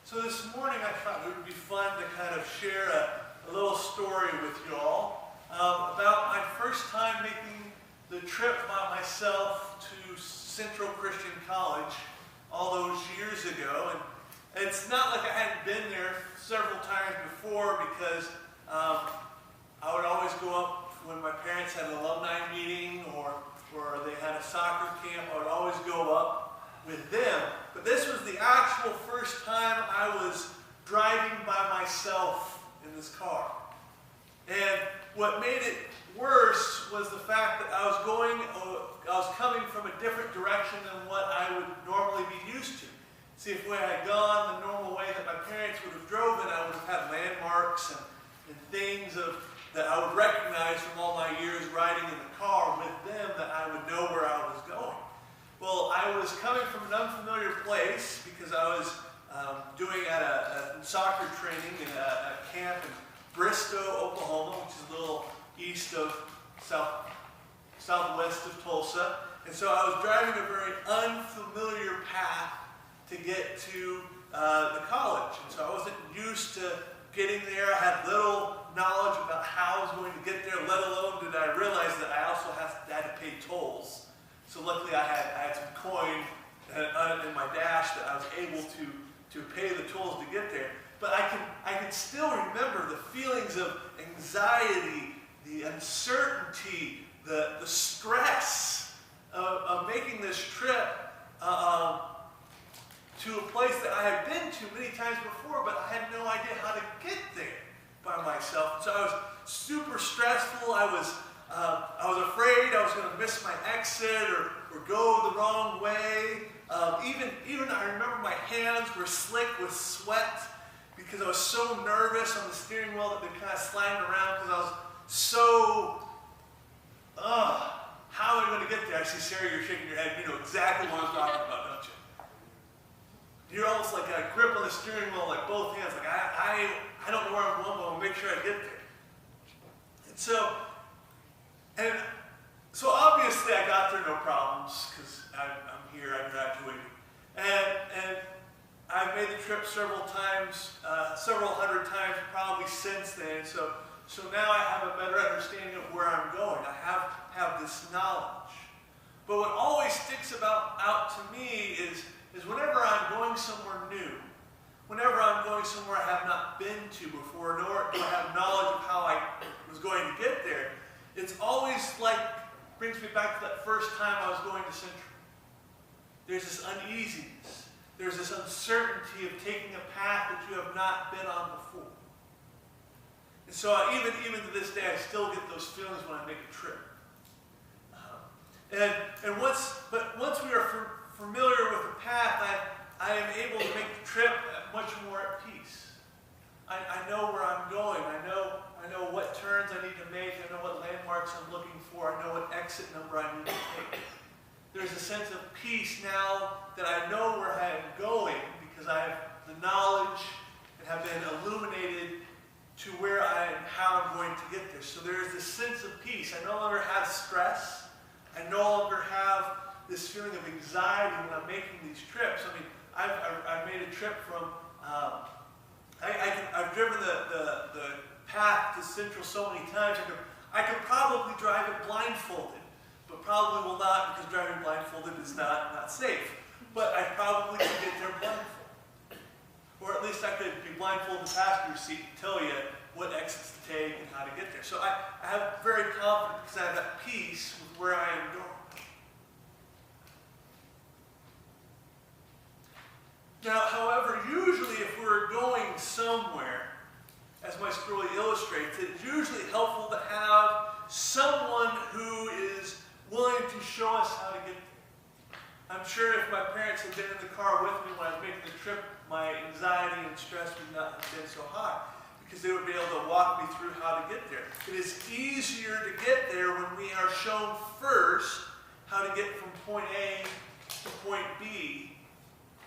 So this morning I thought it would be fun to kind of share a little story with you all about my first time making the trip by myself to Central Christian College all those years ago. And it's not like I hadn't been there several times before, because I would always go up when my parents had an alumni meeting or they had a soccer camp. I would always go up with them. But this was the actual first time I was driving by myself in this car. And what made it worse was the fact that I was coming from a different direction than what I would normally be used to. See, if I had gone the normal way that my parents would have driven, I would have had landmarks and things that I would recognize from all my years riding in the car with them, that I would know where I was going. Well, I was coming from an unfamiliar place because I was doing at a soccer training in a camp in Bristow, Oklahoma, which is a little east of southwest of Tulsa. And so I was driving a very unfamiliar path to get to the college. And so I wasn't used to getting there. I had little knowledge about how I was going to get there, let alone did I realize that I also had to pay tolls. So luckily I had some coin in my dash that I was able to pay the tolls to get there. But I can still remember the feelings of anxiety, the uncertainty, the stress of making this trip to a place that I had been to many times before, but I had no idea how to get there by myself. So I was super stressful. I was afraid I was going to miss my exit or go the wrong way. Even I remember my hands were slick with sweat because I was so nervous on the steering wheel that they kind of sliding around because I was so, how am I going to get there? I see Sarah, you're shaking your head. You know exactly what I'm talking about, don't you? You're almost like a grip on the steering wheel, like both hands. Like I don't know where I'm going, but I'll make sure I get there. And so obviously I got there no problems because I'm here, I graduated. And I've made the trip several hundred times probably since then. So now I have a better understanding of where I'm going. I have this knowledge. But what always sticks out to me is whenever I'm going somewhere new, whenever I'm going somewhere I have not been to before, nor do I have knowledge of how I was going to get there, it's always brings me back to that first time I was going to Central. There's this uneasiness. There's this uncertainty of taking a path that you have not been on before. And so even to this day, I still get those feelings when I make a trip. But once we are familiar with the path, I am able to make the trip much more at peace. I know where I'm going. I know what turns I need to make. I know what landmarks I'm looking for. I know what exit number I need to take. There's a sense of peace now that I know where I am going because I have the knowledge and have been illuminated to where I am, how I'm going to get there. So there is this sense of peace. I no longer have stress. I no longer have this feeling of anxiety when I'm making these trips. I mean, I've made a trip from, I've driven the path to Central so many times, I could probably drive it blindfolded, but probably will not because driving blindfolded is not safe. But I probably could get there blindfolded. Or at least I could be blindfolded in the passenger seat and tell you what exits to take and how to get there. So I have very confident because I have that peace with where I am going. Now, however, usually if we're going somewhere, as my story illustrates, it's usually helpful to have someone who is willing to show us how to get there. I'm sure if my parents had been in the car with me when I was making the trip, my anxiety and stress would not have been so high because they would be able to walk me through how to get there. It is easier to get there when we are shown first how to get from point A to point B.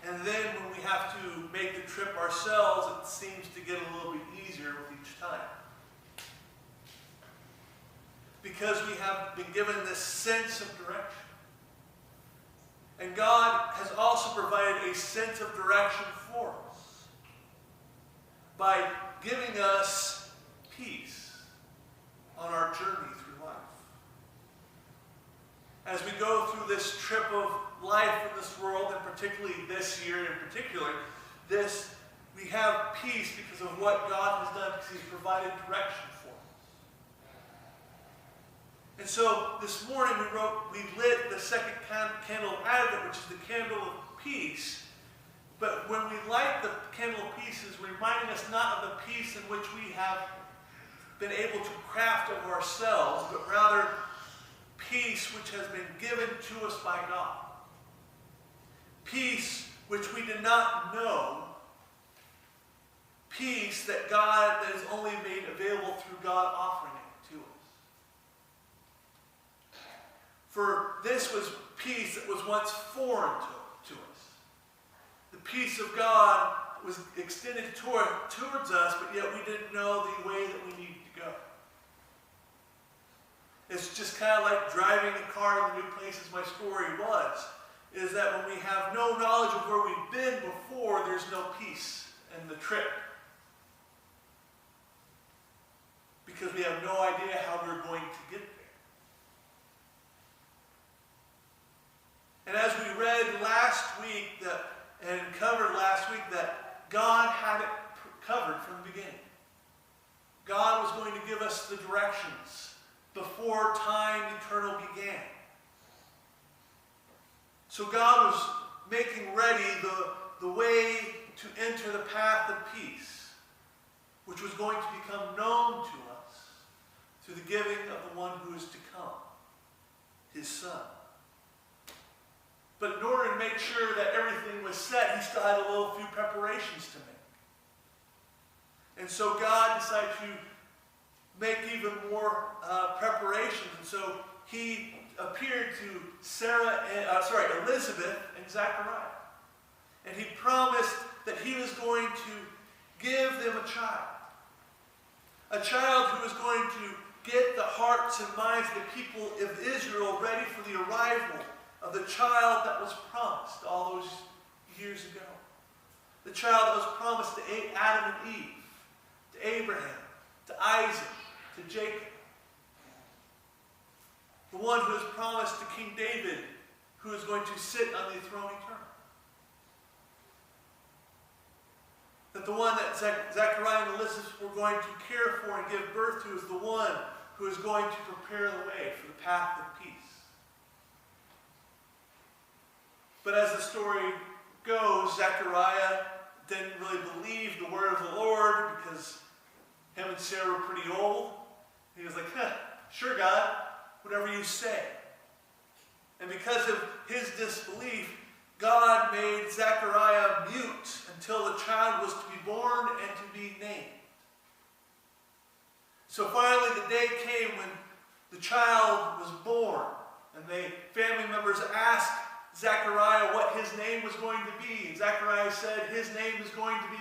And then when we have to make the trip ourselves, it seems to get a little bit easier with each time. Because we have been given this sense of direction. And God has also provided a sense of direction for us. by giving us peace on our journey through life. As we go through this trip of life in this world, and particularly this year in particular, we have peace because of what God has done, because He's provided direction for us. And so this morning we lit the second candle of Advent, which is the candle of peace. But when we light the candle of peace, it's reminding us not of the peace in which we have been able to craft of ourselves, but rather peace which has been given to us by God. Peace which we did not know. Peace that is only made available through God offering it to us. For this was peace that was once foreign to us. The peace of God was extended towards us, but yet we didn't know the way that we needed to go. It's just kind of like driving a car in the new places my story was, is that when we have no knowledge of where we've been before, there's no peace in the trip. Because we have no idea how we're going to get there. And as we read last week and covered last week, that God had it covered from the beginning. God was going to give us the directions before time eternal began. So God was making ready the way to enter the path of peace, which was going to become known to us through the giving of the one who is to come, His Son. But in order to make sure that everything was set, He still had a few preparations to make. And so God decided to make even more preparations. And so He appeared to Elizabeth and Zechariah. And He promised that He was going to give them a child. A child who was going to get the hearts and minds of the people of Israel ready for the arrival of the child that was promised all those years ago. The child that was promised to Adam and Eve, to Abraham, to Isaac, to Jacob. The one who was promised to King David, who is going to sit on the throne eternal. That the one that Zechariah and Elizabeth were going to care for and give birth to is the one who is going to prepare the way for the path of peace. But as the story goes, Zechariah didn't really believe the word of the Lord because him and Sarah were pretty old. He was like, sure, God, whatever you say. And because of his disbelief, God made Zechariah mute until the child was to be born and to be named. So finally the day came when the child was born, and the family members asked Zechariah what his name was going to be. And Zechariah said his name is going to be